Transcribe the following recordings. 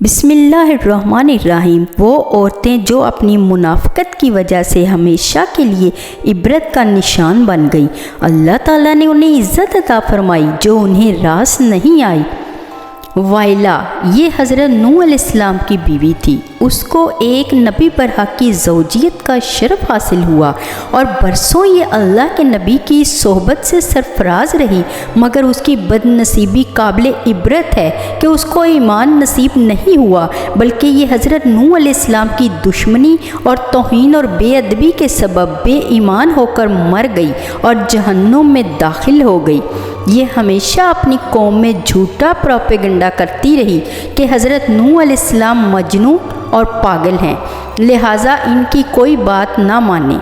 بسم اللہ الرحمن الرحیم۔ وہ عورتیں جو اپنی منافقت کی وجہ سے ہمیشہ کے لیے عبرت کا نشان بن گئیں، اللہ تعالیٰ نے انہیں عزت عطا فرمائی جو انہیں راس نہیں آئی۔ وائلہ یہ حضرت نوح علیہ السلام کی بیوی تھی۔ اس کو ایک نبی برحق کی زوجیت کا شرف حاصل ہوا اور برسوں یہ اللہ کے نبی کی صحبت سے سرفراز رہی، مگر اس کی بد نصیبی قابل عبرت ہے کہ اس کو ایمان نصیب نہیں ہوا، بلکہ یہ حضرت نوح علیہ السلام کی دشمنی اور توہین اور بے ادبی کے سبب بے ایمان ہو کر مر گئی اور جہنم میں داخل ہو گئی۔ یہ ہمیشہ اپنی قوم میں جھوٹا پروپیگنڈا کرتی رہی کہ حضرت نوح علیہ السلام مجنون اور پاگل ہیں، لہٰذا ان کی کوئی بات نہ مانے۔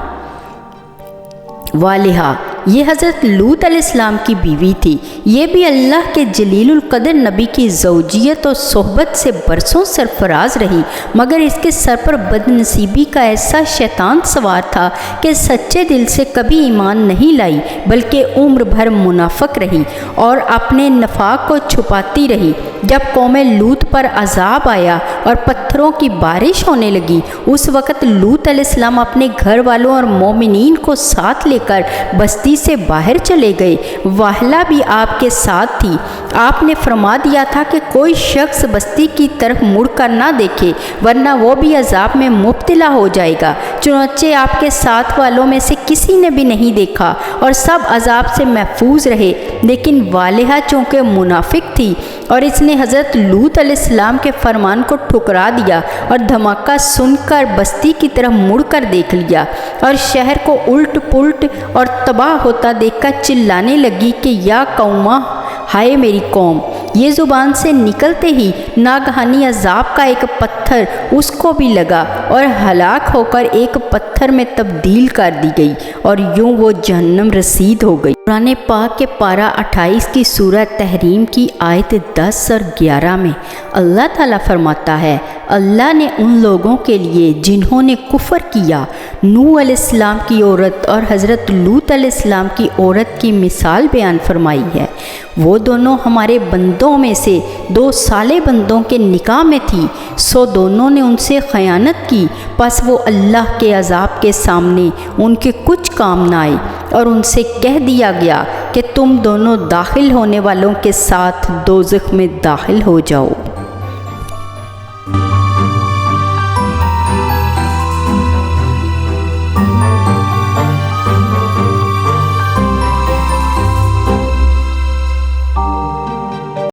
والہا یہ حضرت لوط علیہ السلام کی بیوی تھی۔ یہ بھی اللہ کے جلیل القدر نبی کی زوجیت اور صحبت سے برسوں سرفراز رہی، مگر اس کے سر پر بد نصیبی کا ایسا شیطان سوار تھا کہ سچے دل سے کبھی ایمان نہیں لائی، بلکہ عمر بھر منافق رہی اور اپنے نفاق کو چھپاتی رہی۔ جب قوم لوط پر عذاب آیا اور پتھروں کی بارش ہونے لگی، اس وقت لوط علیہ السلام اپنے گھر والوں اور مومنین کو ساتھ لے کر بستی سے باہر چلے گئے۔ واہلہ بھی آپ کے ساتھ تھی۔ آپ نے فرما دیا تھا کہ کوئی شخص بستی کی طرف مڑ کر نہ دیکھے، ورنہ وہ بھی عذاب میں مبتلا ہو جائے گا۔ چنانچہ آپ کے ساتھ والوں میں سے کسی نے بھی نہیں دیکھا اور سب عذاب سے محفوظ رہے، لیکن والہا چونکہ منافق تھی اور اس نے حضرت لوط علیہ السلام کے فرمان کو ٹھکرا دیا اور دھماکہ سن کر بستی کی طرف مڑ کر دیکھ لیا اور شہر کو الٹ پلٹ اور تباہ ہوتا دیکھ کر چلانے لگی کہ یا قوما، ہائے میری قوم۔ یہ زبان سے نکلتے ہی ناگہانی عذاب کا ایک پتھر اس کو بھی لگا اور ہلاک ہو کر ایک پتھر میں تبدیل کر دی گئی اور یوں وہ جہنم رسید ہو گئی۔ قرآن پاک کے پارہ 28 کی سورہ تحریم کی آیت 10 اور 11 میں اللہ تعالیٰ فرماتا ہے، اللہ نے ان لوگوں کے لیے جنہوں نے کفر کیا نوح علیہ السلام کی عورت اور حضرت لوط علیہ السلام کی عورت کی مثال بیان فرمائی ہے۔ وہ دونوں ہمارے بندوں میں سے 2 صالح بندوں کے نکاح میں تھی، سو دونوں نے ان سے خیانت کی، پس وہ اللہ کے عذاب کے سامنے ان کے کچھ کام نہ آئے اور ان سے کہہ دیا گیا کہ تم دونوں داخل ہونے والوں کے ساتھ دوزخ میں داخل ہو جاؤ۔